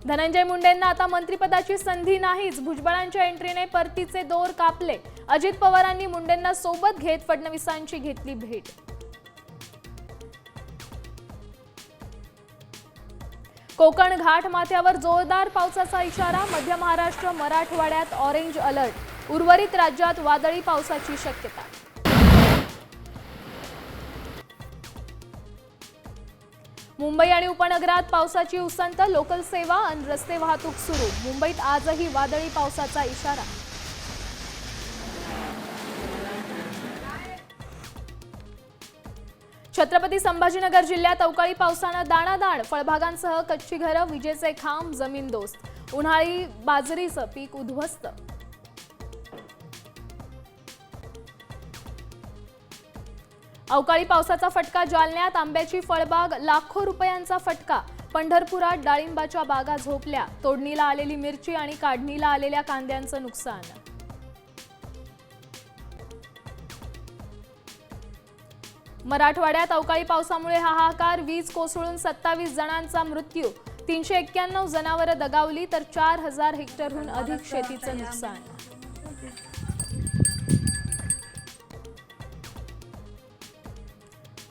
धनंजय मुंडेंना आता मंत्रिपदाची संधी नाहीच. भुजबळांच्या एंट्रीने परतीचे दोर कापले. अजित पवारांनी मुंडेंना सोबत घेत फडणवीसांची घेतली भेट. कोकण घाट माथ्यावर जोरदार पावसाचा इशारा. मध्य महाराष्ट्र, मराठवाड्यात ऑरेंज अलर्ट. उर्वरित राज्यात वादळी पावसाची शक्यता. मुंबई आणि उपनगरात पावसाची उसंत. लोकल सेवा आणि रस्ते वाहतूक सुरू. मुंबईत आजही वादळी पावसाचा इशारा. छत्रपती संभाजीनगर जिल्ह्यात अवकाळी पावसानं दाणादाण. फळबागांसह कच्ची घरं, विजेचे खांब जमीनदोस्त. उन्हाळी बाजरीचं पीक उद्ध्वस्त. अवकाळी पावसाचा फटका जालन्यात. आंब्याची फळबाग, लाखो रुपयांचा फटका. पंढरपुरात डाळिंबाच्या बागा झोपल्या. तोडणीला आलेली मिरची आणि काढणीला आलेल्या कांद्यांचं नुकसान. मराठवाड्यात अवकाळी पावसामुळे हाहाकार. वीज कोसळून 27 जणांचा मृत्यू. 391 जनावरं दगावली तर 4000 हेक्टरहून अधिक शेतीचं नुकसान.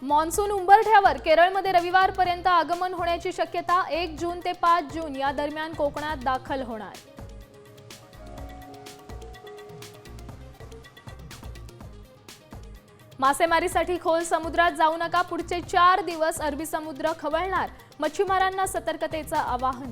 मॉन्सून उंबरठ्यावर. केरळमध्ये रविवारपर्यंत आगमन होण्याची शक्यता. 1 जून ते 5 जून या दरम्यान कोकणात दाखल होणार. मासेमारीसाठी खोल समुद्रात जाऊ नका. पुढचे 4 दिवस अरबी समुद्र खवळणार. मच्छीमारांना सतर्कतेचं आवाहन.